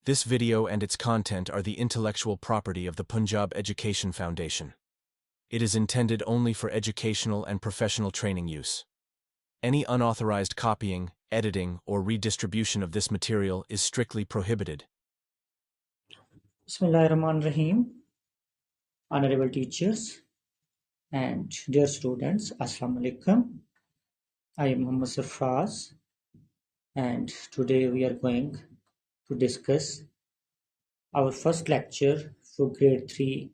This video and its content are the intellectual property of the Punjab Education Foundation. It is intended only for educational and professional training use. Any unauthorized copying, editing, or redistribution of this material is strictly prohibited. Bismillahirrahmanirrahim. Honorable teachers and dear students, Assalamu alaikum. I am Muhammad Sarfraz, and today we are going to discuss our first lecture for grade 3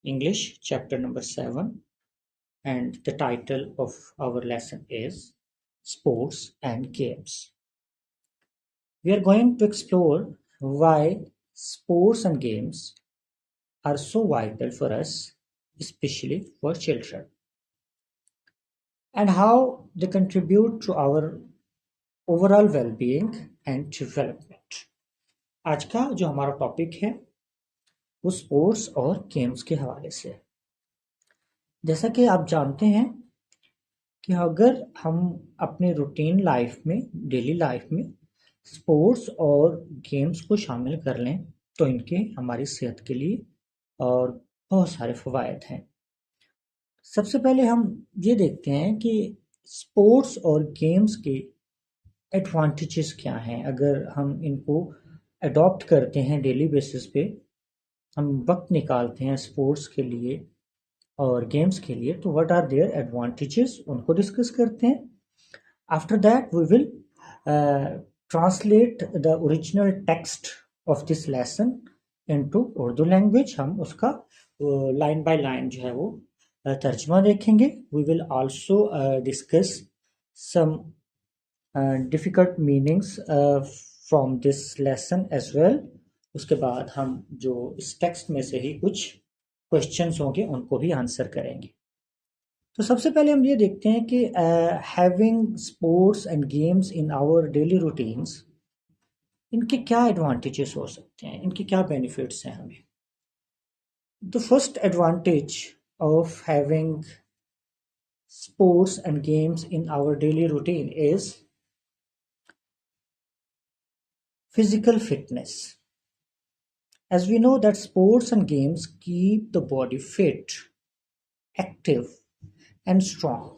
English, chapter number 7, and the title of our lesson is Sports and Games. We are going to explore why sports and games are so vital for us, especially for children, and how they contribute to our overall well-being and development. आज का जो हमारा topic है वो sports और games के हवाले से। जैसा कि आप जानते हैं कि अगर हम अपने रूटीन लाइफ में, डेली लाइफ में स्पोर्ट्स और गेम्स को शामिल कर लें तो इनके हमारी सेहत के लिए और बहुत सारे फ़वायद हैं। सबसे पहले हम ये देखते हैं कि स्पोर्ट्स और गेम्स के एडवांटेजेस क्या हैं। अगर हम इनको अडॉप्ट करते हैं डेली बेसिस पे, हम वक्त निकालते हैं स्पोर्ट्स के लिए और गेम्स के लिए, तो व्हाट आर देयर एडवांटेजेस उनको डिस्कस करते हैं। After that we will translate the original text of this lesson into Urdu language. हम उसका लाइन बाय लाइन जो है वो तर्जमा देखेंगे। We will also discuss some difficult meanings from this lesson as well. उसके बाद हम जो इस टेक्स्ट में से ही कुछ क्वेश्चंस होंगे उनको भी आंसर करेंगे। तो सबसे पहले हम ये देखते हैं कि having sports and games in our daily routines, इनके क्या एडवांटेजेस हो सकते हैं, इनके क्या बेनिफिट्स हैं हमें। The first advantage of having sports and games in our daily routine is physical fitness. As we know that sports and games keep the body fit, active and strong.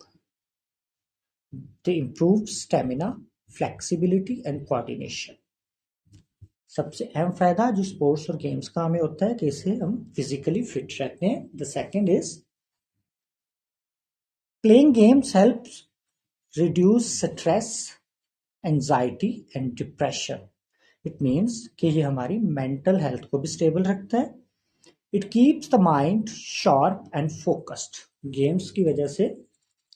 They improve stamina, flexibility and coordination. सबसे अहम फायदा जो sports और games का हमें होता है कि इससे हम फिजिकली फिट रहते हैं। The second is playing games helps reduce stress, anxiety and depression. It means कि ये हमारी mental health को भी stable रखता है। It keeps the mind sharp and focused. Games की वजह से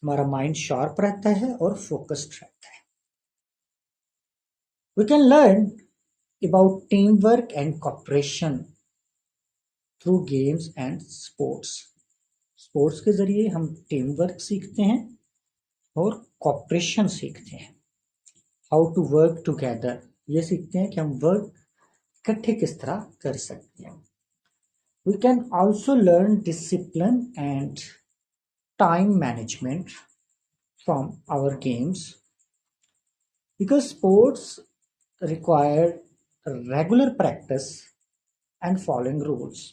हमारा mind sharp रहता है और focused रहता है। We can learn about teamwork and cooperation through games and sports. Sports के जरिए हम टीम वर्क सीखते हैं और कॉपरेशन सीखते हैं। हाउ टू वर्क टुगेदर, ये सीखते हैं कि हम वर्क इकट्ठे किस तरह कर सकते हैं। We can also learn discipline and time management from our games because sports require regular practice and following rules.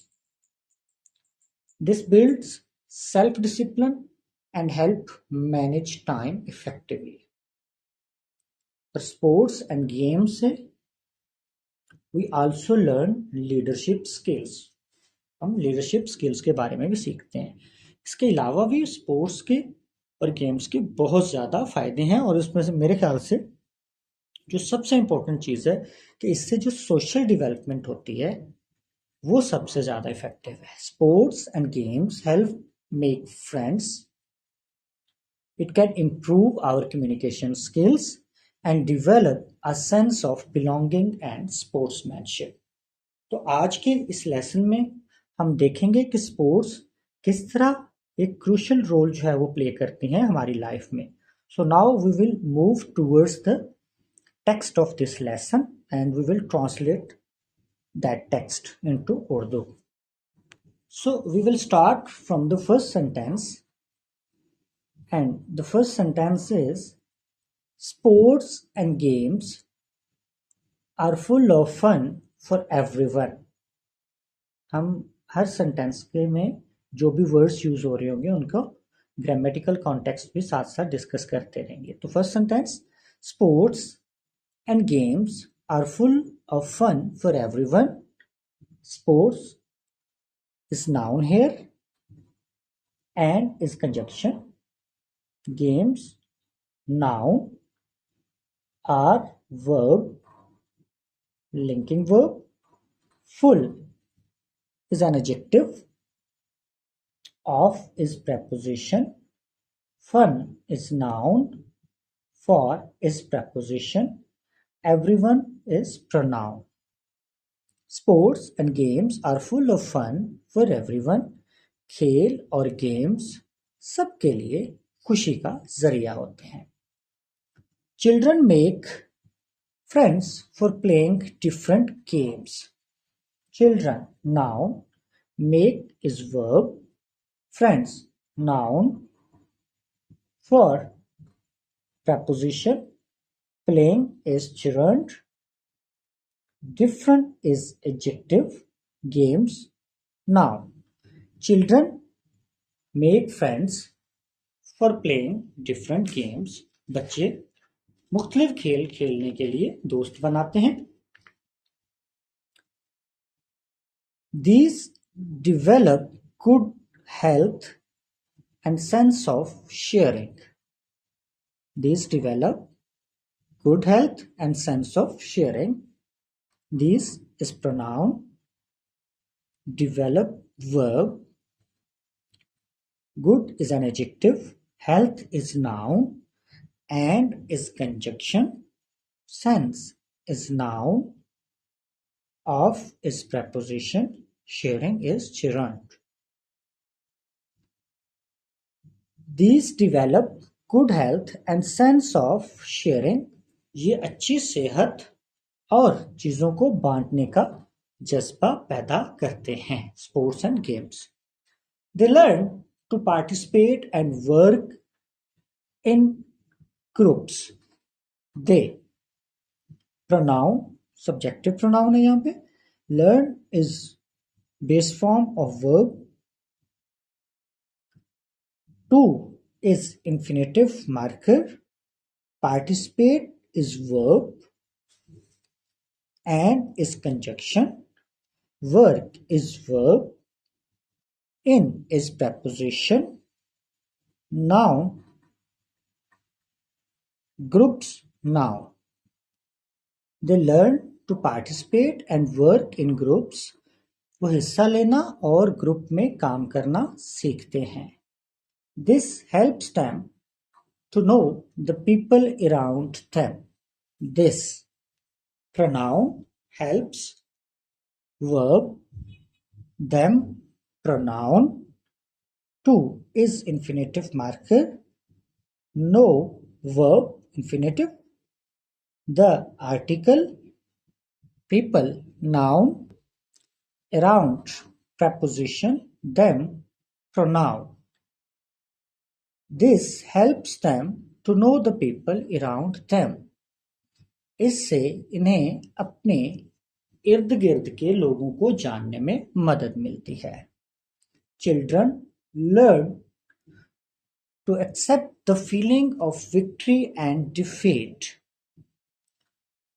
This builds self-discipline and help manage time effectively. For sports and games से we also learn leadership skills. हम leadership skills के बारे में भी सीखते हैं। इसके अलावा भी स्पोर्ट्स के और गेम्स के बहुत ज़्यादा फायदे हैं और इसमें से मेरे ख्याल से जो सबसे इम्पोर्टेंट चीज़ है कि इससे जो सोशल डेवलपमेंट होती है वो सबसे ज़्यादा इफेक्टिव है। Sports and games help make friends. It can improve our communication skills and develop a sense of belonging and sportsmanship. तो आज के इस लेसन में हम देखेंगे कि स्पोर्ट्स किस तरह एक क्रूशियल रोल जो है वो प्ले करती हैं हमारी लाइफ में। So now we will move towards the text of this lesson and we will translate that text into Urdu. So we will start from the first sentence, and the first sentence is sports and games are full of fun for everyone. हम हर sentence के में जो भी words use हो रहे होंगे उनको grammatical context भी साथ साथ डिस्कस करते रहेंगे. तो first sentence, sports and games are full of fun for everyone. Sports is noun here and is conjunction. Games, noun, are verb, linking verb. Full is an adjective. Of is preposition. Fun is noun. For is preposition. Everyone is pronoun. Sports and games are full of fun for everyone. खेल और games सबके लिए खुशी का जरिया होते हैं. Children make friends for playing different games. Children, noun. Make is verb. Friends, noun. For preposition. Playing is gerund. Different is adjective. Games, noun. Children make friends for playing different games. बच्चे मुख्तलिफ खेल खेलने के लिए दोस्त बनाते हैं. These develop good health and sense of sharing. These develop good health and sense of sharing. These is pronoun. Develop verb. Good is an adjective. Health is noun. And is conjunction. Sense is noun. Of is preposition. Sharing is gerund. These develop good health and sense of sharing. ये अच्छी सेहत और चीजों को बांटने का जज्बा पैदा करते हैं. Sports and games. They learn to participate and work in groups. They pronoun subjective pronoun है यहां पे. Learn is base form of verb. To is infinitive marker. Participate is verb and is conjunction. Work is verb. In is preposition. Noun. Groups, noun. They learn to participate and work in groups. वो हिस्सा लेना और group में काम करना सीखते हैं. This helps them to know the people around them. This pronoun helps. Verb, them, pronoun. To is infinitive marker. No, verb, infinitive. The article. People, noun. Around, preposition. Them, pronoun. This helps them to know the people around them. इससे इन्हें अपने इर्द गिर्द के लोगों को जानने में मदद मिलती है. Children learn to accept the feeling of victory and defeat.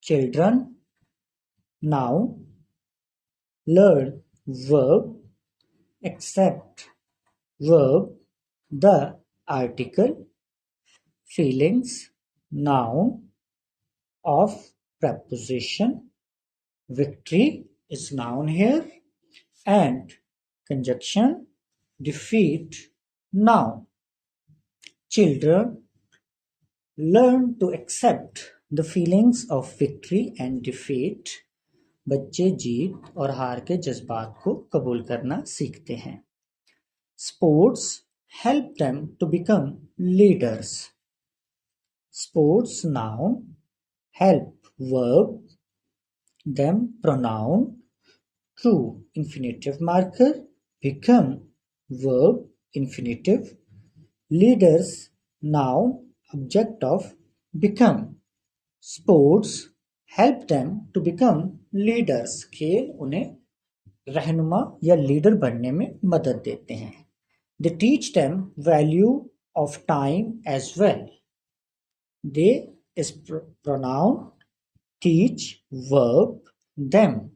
Children, noun. Learn, verb. Accept, verb. The article. Feelings, noun. Of preposition. Victory is noun here. And conjunction. Defeat, noun. Children learn to accept the feelings of victory and defeat. बच्चे जीत और हार के जज्बात को कबूल करना सीखते हैं. Sports help them to become leaders. Sports, noun. Help, verb. Them, pronoun. To, infinitive marker. Become, verb, infinitive. Leaders, noun, object of become. Sports help them to become leaders, खेल उन्हें रहनुमा या लीडर बनने में मदद देते हैं. They teach them value of time as well. They is pronoun, teach, verb, them.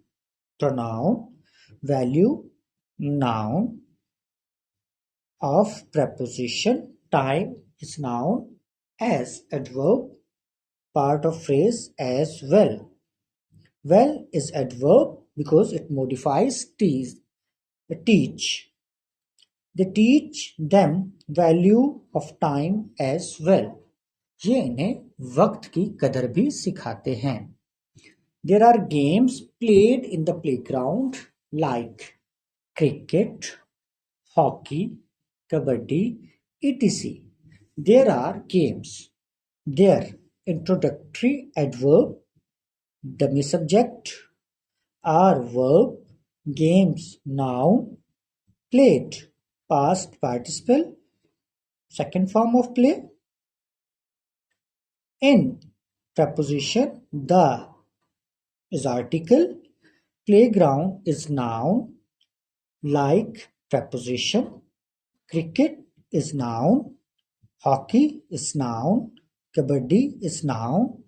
Pronoun, value, noun, of preposition, time is noun, as adverb, part of phrase as well. Well is adverb because it modifies teach. They teach them value of time as well. ये इन्हें वक्त की कदर भी सिखाते हैं. There are games played in the playground like cricket, hockey, kabaddi, etc. There are games. There, introductory adverb, dummy subject, are verb, games, noun, played, past participle, second form of play. In, preposition, the is article, playground is noun, like preposition, cricket is noun, hockey is noun, kabaddi is noun,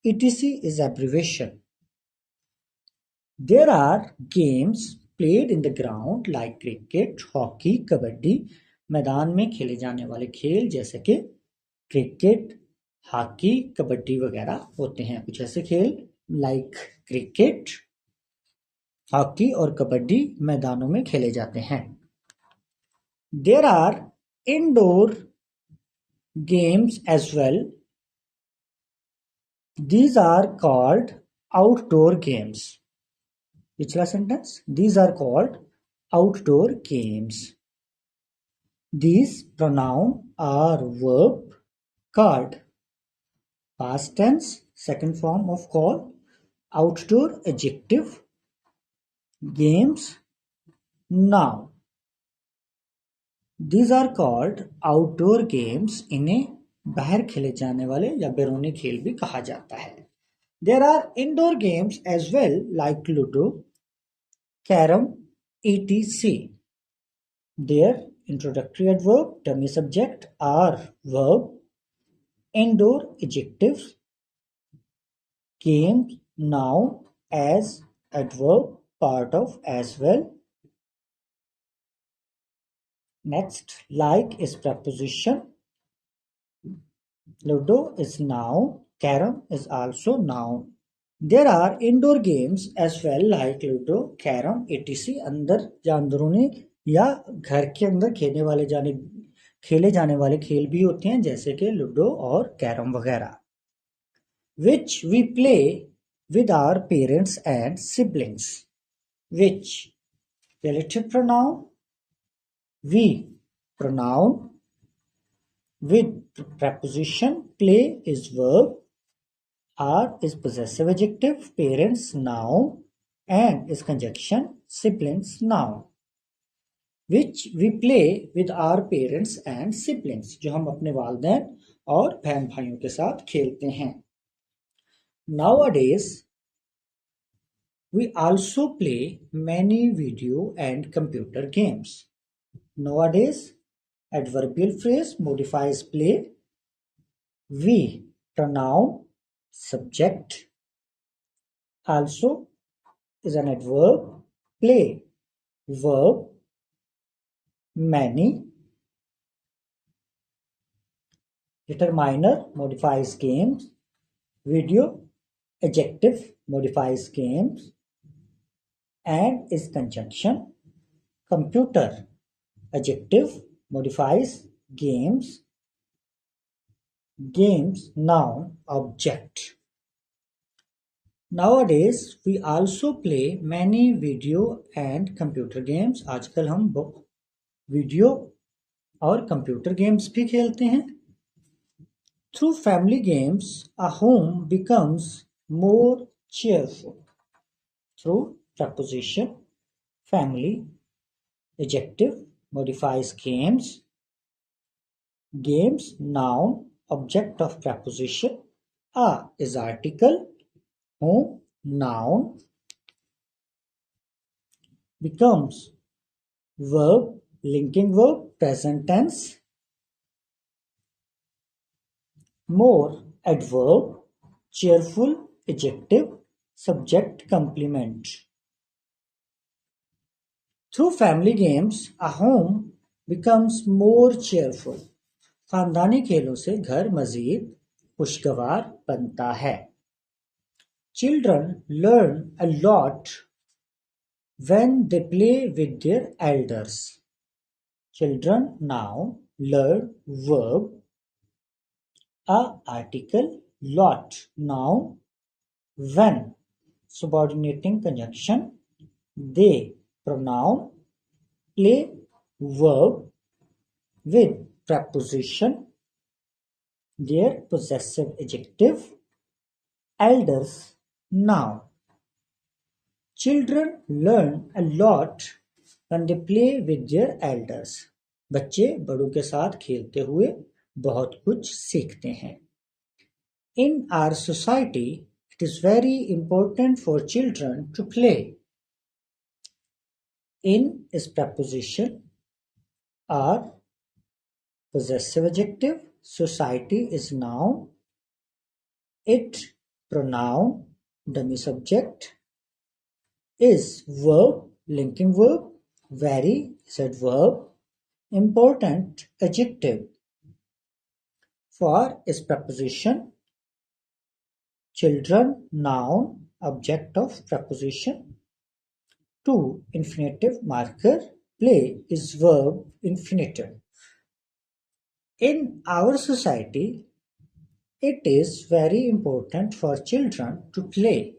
etc. is abbreviation. There are games played in the ground like cricket, hockey, kabaddi. मैदान में खेले जाने वाले खेल जैसे कि cricket, hockey, kabaddi वगैरह होते हैं. कुछ ऐसे खेल लाइक क्रिकेट, हॉकी और कबड्डी मैदानों में खेले जाते हैं. There are indoor games as well. These are called outdoor games. पिछला sentence, these are called outdoor games. These pronoun are verb called. Past tense, second form of call, outdoor adjective, games, noun. These are called outdoor games. इन्हें बाहर खेले जाने वाले या बैरूनी खेल भी कहा जाता है. There are indoor games as well like Ludo, Carom, etc. There, introductory adverb, dummy subject, are verb, indoor adjectives, games, noun, as adverb, part of as well. Next, like is preposition, Ludo is noun, Carom is also noun. There are indoor games as well like Ludo, Carom, etc. अंदर या अंदरूनी या घर के अंदर खेले जाने वाले खेल भी होते हैं जैसे कि लूडो और कैरम वगैरह. Which we play with our parents and siblings. Which, relative pronoun, we, pronoun, with preposition, play is verb, are is possessive adjective, parents noun, and is conjunction, siblings noun. Which we play with our parents and siblings, जो हम अपने वालिदैन और बहन भाइयों के साथ खेलते हैं. Nowadays, we also play many video and computer games. Nowadays, adverbial phrase modifies play. We, pronoun, subject, also is an adverb, play, verb, many. Determiner modifies games. Video, adjective, modifies games and is conjunction. Computer, adjective, modifies games. Games, noun, object. Nowadays, we also play many video and computer games. आजकल हम video और computer games भी खेलते हैं. Through family games, a home becomes more cheerful. Through preposition, family, adjective, modifies games. Games, noun, object of preposition. A is article, home, noun, becomes verb, linking verb, present tense. More, adverb, cheerful, adjective, subject, complement. Through family games, a home becomes more cheerful. खानदानी खेलों से घर मजीद खुशगवार बनता है. Children learn a lot when they play with their elders. Children now learn verb, a article, lot, noun, when, subordinating conjunction, they, pronoun, play, verb, with preposition, their possessive adjective, elders, noun. Children learn a lot when they play with their elders. बच्चे बड़ों के साथ खेलते हुए बहुत कुछ सीखते हैं. In our society, it is very important for children to play. In is preposition, are possessive adjective, society is noun, it pronoun, dummy subject, is verb, linking verb, very is adverb, important adjective. For is preposition, children noun, object of preposition. To infinitive marker, play is verb infinitive. In our society, it is very important for children to play.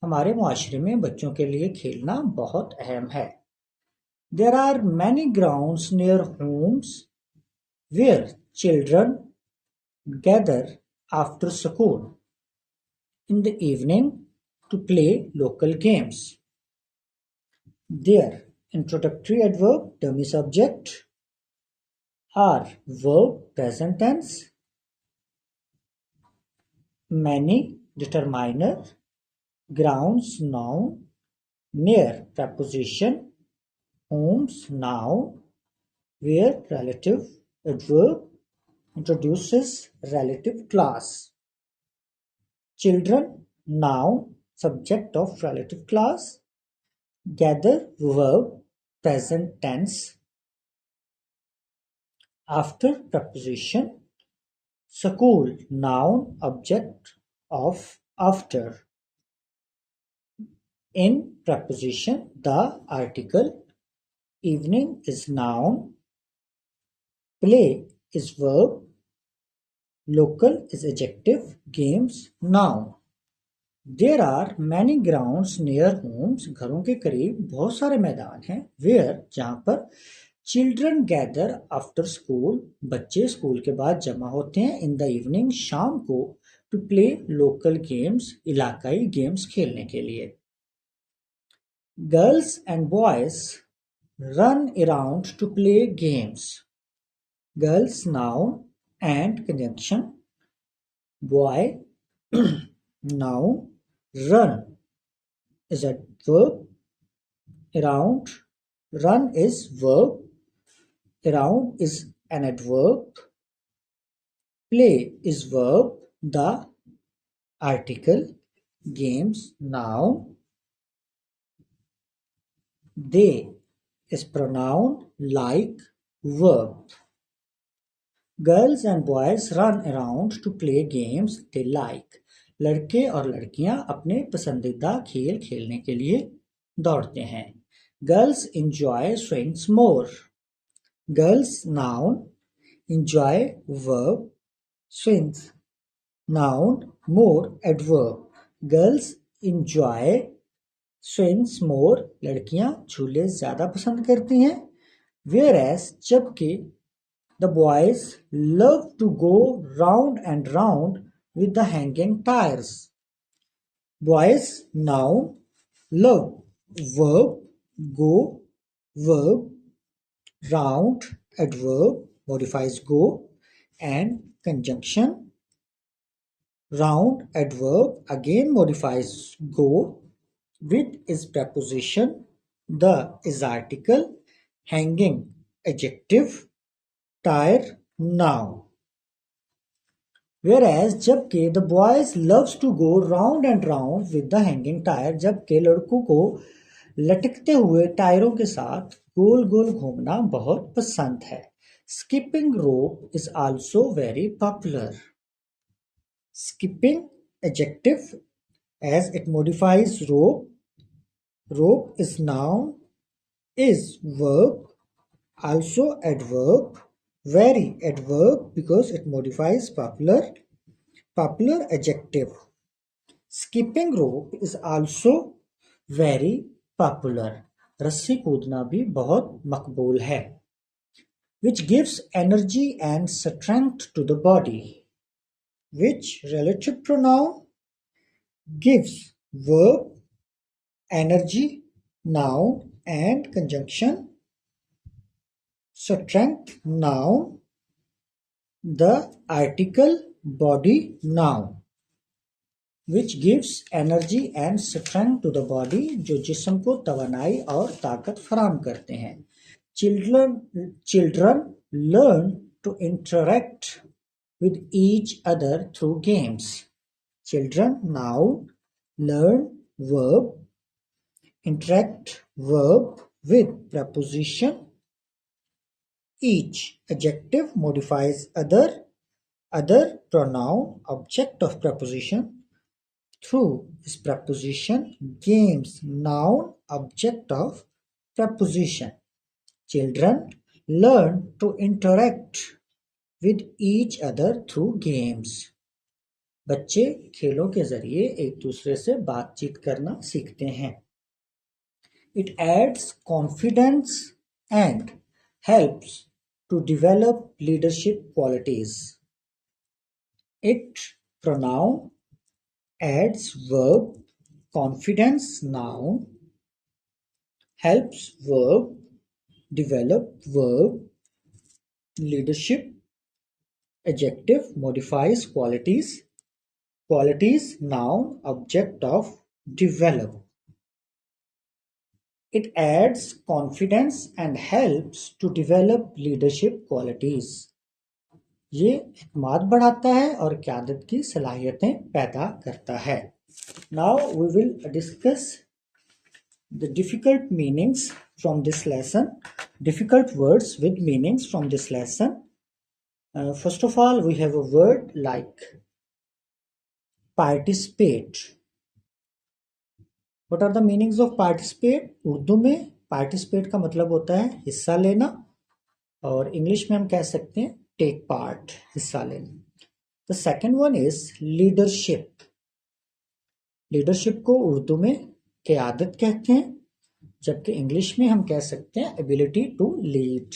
हमारे मुआशरे में बच्चों के लिए खेलना बहुत अहम है. There are many grounds near homes where children gather after school in the evening to play local games. There, introductory adverb, dummy subject, are verb, present tense, many, determiner, grounds, noun, near, preposition, homes, noun, where, relative, adverb, introduces relative class. Children, noun, subject of relative class. Gather, verb, present tense. After, preposition. School, noun, object of after. In, preposition, the article. Evening is noun. Play is verb. Local is adjective. Games, noun. There are many grounds near homes. घरों के करीब बहुत सारे मैदान हैं. Where, जहाँ पर children gather after school, बच्चे स्कूल के बाद जमा होते हैं. इन द इवनिंग, शाम को. टू प्ले लोकल गेम्स, इलाकाई गेम्स खेलने के लिए. Girls and boys run around to play games. Girls noun and conjunction, boy noun, run is a verb, around, run is verb, around is an adverb, play is verb, the article, games, noun, they is pronoun, like, verb. Girls and boys run around to play games they like. लड़के और लड़कियां अपने पसंदीदा खेल खेलने के लिए दौड़ते हैं. Girls enjoy swings more. Girls noun, enjoy verb, swings noun, more adverb. Girls enjoy swings more. लड़कियां झूले ज्यादा पसंद करती हैं. Whereas, जबकि the boys love to go round and round with the hanging tires. Boys noun, love, verb, go, verb, round, adverb, modifies go, and conjunction. Round, adverb, again modifies go, with is preposition, The is article, hanging adjective, tire noun. Whereas जबकि the boys loves to go round and round with the hanging tire, जबकि लड़कों को लटकते हुए टायरों के साथ गोल गोल घूमना बहुत पसंद है. Skipping rope is also very popular. Skipping adjective as it modifies rope. Rope is noun, is verb, also adverb, very adverb because it modifies popular. Popular adjective. Skipping rope is also very popular. रस्सी कूदना भी बहुत मकबूल है. Which gives energy and strength to the body. Which relative pronoun gives verb, energy, noun, and conjunction. Strength noun, the article body noun. Which gives energy and strength to the body, जो जिस्म को तवानाई और ताकत फराहम करते हैं. Children learn to interact with each other through games. Children noun, learn verb, interact verb with preposition. Each adjective modifies other pronoun, object of preposition. Through is preposition. Games noun, object of preposition. Children learn to interact with each other through games. बच्चे खेलों के जरिए एक दूसरे से बातचीत करना सीखते हैं. It adds confidence and helps to develop leadership qualities. It pronoun adds verb, confidence noun, helps verb, develop verb, leadership adjective modifies qualities, qualities noun, object of develop. It adds confidence and helps to develop leadership qualities. ये इत्मीनान बढ़ाता है और क़यादत की सलाहियतें पैदा करता है. Now we will discuss the difficult meanings from this lesson, difficult words with meanings from this lesson. First of all, we have a word like participate. What are the meanings of participate? Urdu में participate का मतलब होता है हिस्सा लेना, और English में हम कह सकते हैं take part, हिस्सा लेना. The second one is leadership. Leadership को उर्दू में क़यादत कहते हैं, जबकि इंग्लिश में हम कह सकते हैं ability to lead,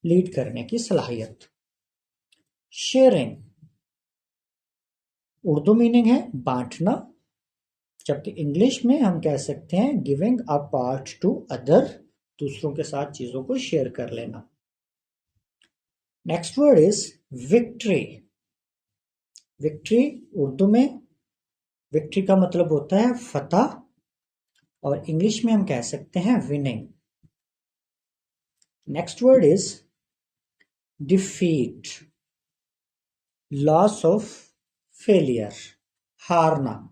लीड करने की सलाहियत. Sharing, उर्दू मीनिंग है बांटना, जबकि इंग्लिश में हम कह सकते हैं giving a part two other, दूसरों के साथ चीजों को शेयर कर लेना. Next word is victory. Victory Urdu में विक्ट्री का मतलब होता है फतह, और इंग्लिश में हम कह सकते हैं winning. Next word is defeat, loss of failure, हारना.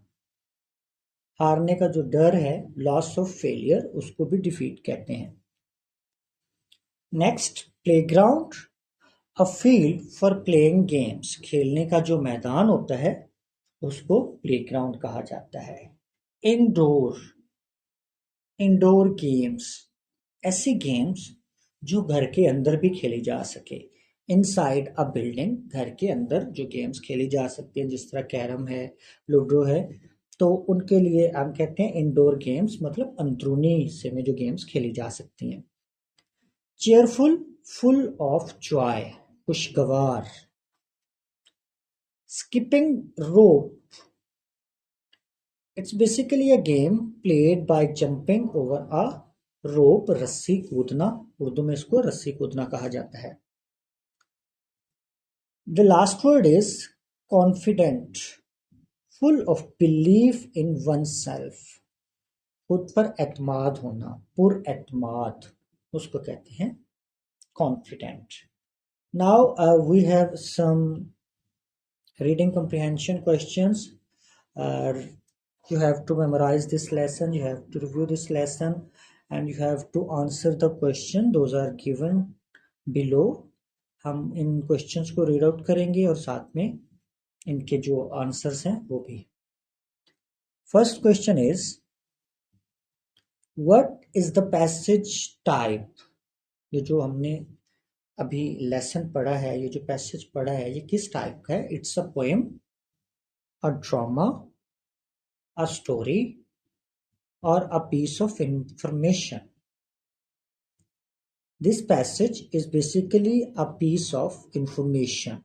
हारने का जो डर है, लॉस ऑफ फेलियर, उसको भी डिफीट कहते हैं. Next playground, a field for playing games. खेलने का जो मैदान होता है उसको प्लेग्राउंड कहा जाता है. इंडोर, इंडोर गेम्स, ऐसी गेम्स जो घर के अंदर भी खेली जा सके. इनसाइड अ बिल्डिंग, घर के अंदर जो गेम्स खेली जा सकती हैं, जिस तरह कैरम है, लूडो है, तो उनके लिए हम कहते हैं इंडोर गेम्स, मतलब अंदरूनी हिस्से में जो गेम्स खेली जा सकती हैं. चेयरफुल, फुल ऑफ जॉय, खुशगवार. Skipping rope, it's basically a game played by jumping over a rope. रस्सी कूदना, उर्दू में इसको रस्सी कूदना कहा जाता है. The last word is confident, full of belief in oneself. खुद पर एतमाद होना, पुर एतमाद, उसको कहते हैं confident. Now we have some reading comprehension questions. You have to memorize this lesson, you have to review this lesson, and you have to answer the question. Those are given below. हम इन questions को read out करेंगे और साथ में इनके जो answers हैं वो भी। First question is, what is the passage type? ये जो हमने अभी lesson पढ़ा है, ये जो passage पढ़ा है, ये किस type का है? It's a poem, a drama, a story, or a piece of information. This passage is basically a piece of information.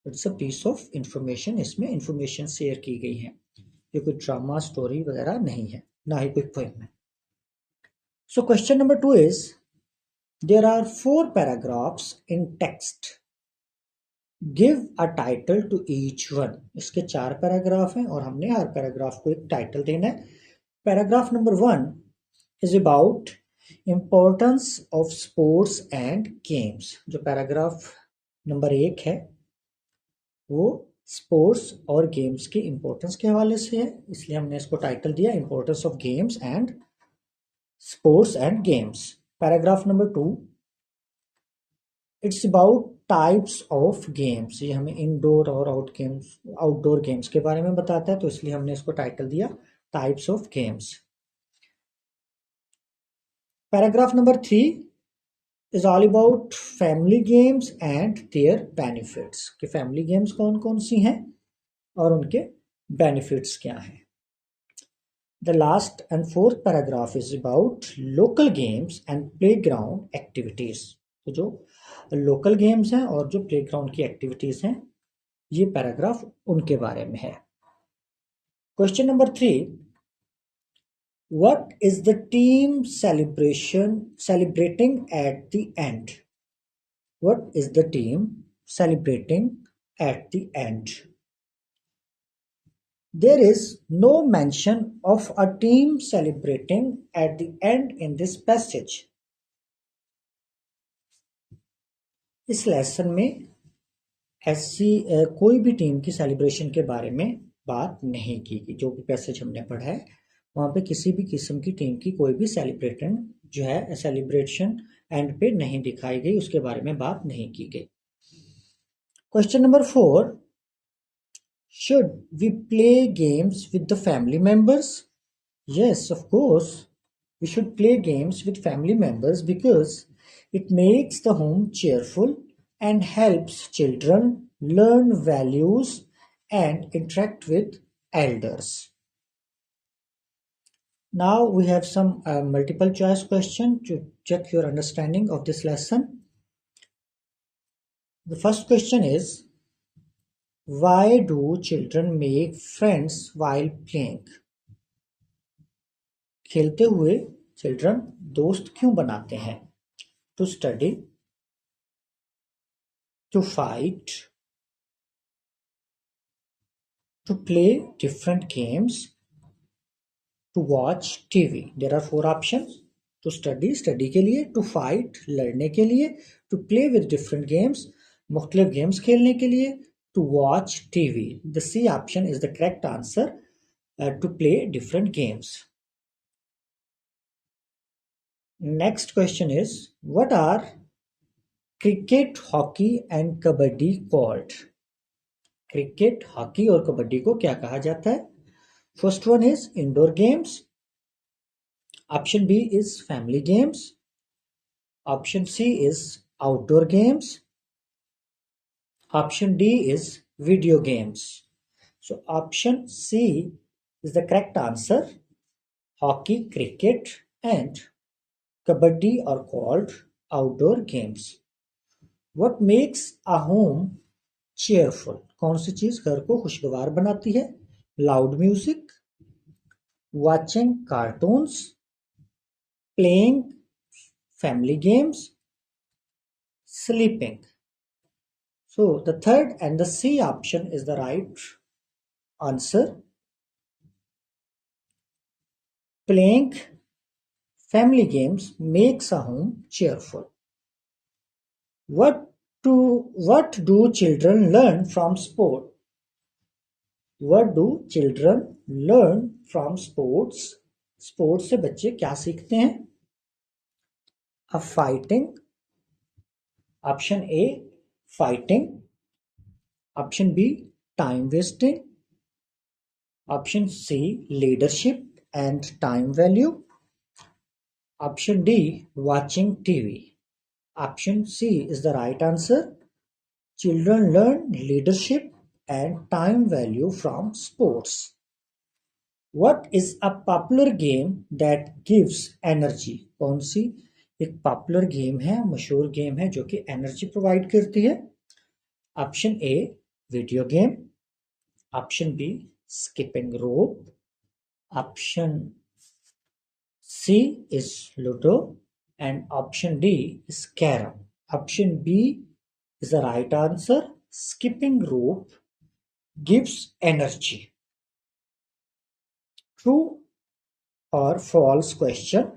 It's a piece of information. इसमें information share की गई है। ये कोई ड्रामा स्टोरी वगैरह नहीं है, ना ही कोई पोएम है। So question number 2 is, there are 4 paragraphs in text. Give a title to each one. इसके 4 पैराग्राफ हैं और हमने हर पैराग्राफ को एक टाइटल देना है। Paragraph number 1 is about importance of sports and games. जो पैराग्राफ नंबर 1 है वो स्पोर्ट्स और गेम्स की इंपॉर्टेंस के हवाले से है, इसलिए हमने इसको टाइटल दिया importance of games and sports and games. Paragraph number 2 it's about types of games, ये हमें इंडोर और आउटडोर गेम्स के बारे में बताता है, तो इसलिए हमने इसको टाइटल दिया types of games. Paragraph number 3 is all about family games and their benefits, कि family games कौन कौन सी हैं और उनके benefits क्या हैं। The last and 4th paragraph is about local games and playground activities. तो जो local games हैं और जो playground की activities हैं, ये paragraph उनके बारे में है। Question number 3, what is the team celebrating at the end? What is the team celebrating at the end? There is no mention of a team celebrating at the end in this passage. इस lesson में ऐसी कोई भी team की celebration के बारे में बात नहीं की गई। जो भी पैसेज हमने पढ़ा है वहाँ पे किसी भी किस्म की टीम की कोई भी सेलिब्रेशन एंड पे नहीं दिखाई गई, उसके बारे में बात नहीं की गई। Question number 4, should we play games with the family members? Yes, of course, we should play games with family members because it makes the home cheerful and helps children learn values and interact with elders. Now we have some multiple choice question to check your understanding of this lesson. The first question is, why do children make friends while playing? खेलते हुए children दोस्त क्यों बनाते हैं? To study, to fight, to play different games, to watch TV. There are 4 options. To study, study के लिए, to fight, लड़ने के लिए, to play with different games, मुख्तलिफ गेम्स खेलने के लिए, to watch TV. The C option is the correct answer, to play different games. Next question is, what are cricket, hockey and kabaddi called? Cricket, hockey और कबड्डी को क्या कहा जाता है? First one is indoor games. Option B is family games. Option C is outdoor games. Option D is video games. So option C is the correct answer. Hockey, cricket and kabaddi are called outdoor games. What makes a home cheerful? कौन सी चीज घर को खुशगवार बनाती है? Loud music, watching cartoons, playing family games, sleeping. So the third and the C option is the right answer. Playing family games makes a home cheerful. What do children learn from sport? What do children learn from sports? Sports से बच्चे क्या सीखते हैं? A fighting. Option A, fighting. Option B, time wasting. Option C, leadership and time value. Option D, watching TV. Option C is the right answer. Children learn leadership and time value from sports. What is a popular game that gives energy? कौन सी एक popular game है, मशहूर game है जो कि energy provide करती है? Option A, video game. Option B, skipping rope. Option C is ludo and option D is carom. Option B is the right answer. Skipping rope gives energy. True or false question?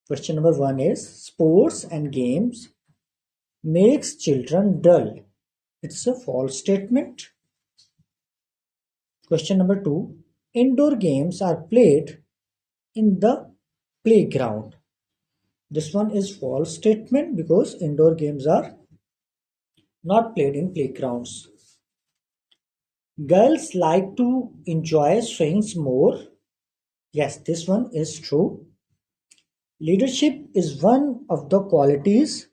Question number 1 is sports and games makes children dull. It's a false statement. Question number 2, indoor games are played in the playground. This one is false statement because indoor games are not played in playgrounds. Girls like to enjoy swings more. Yes, this one is true. Leadership is one of the qualities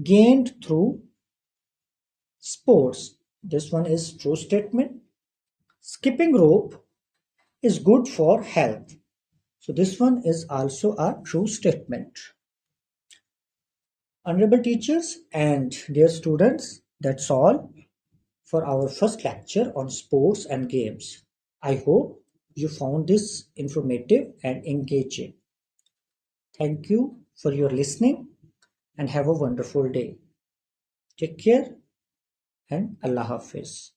gained through sports. This one is true statement. Skipping rope is good for health. So this one is also a true statement. Honorable teachers and dear students, that's all for our first lecture on sports and games. I hope you found this informative and engaging. Thank you for your listening and have a wonderful day. Take care and Allah Hafiz.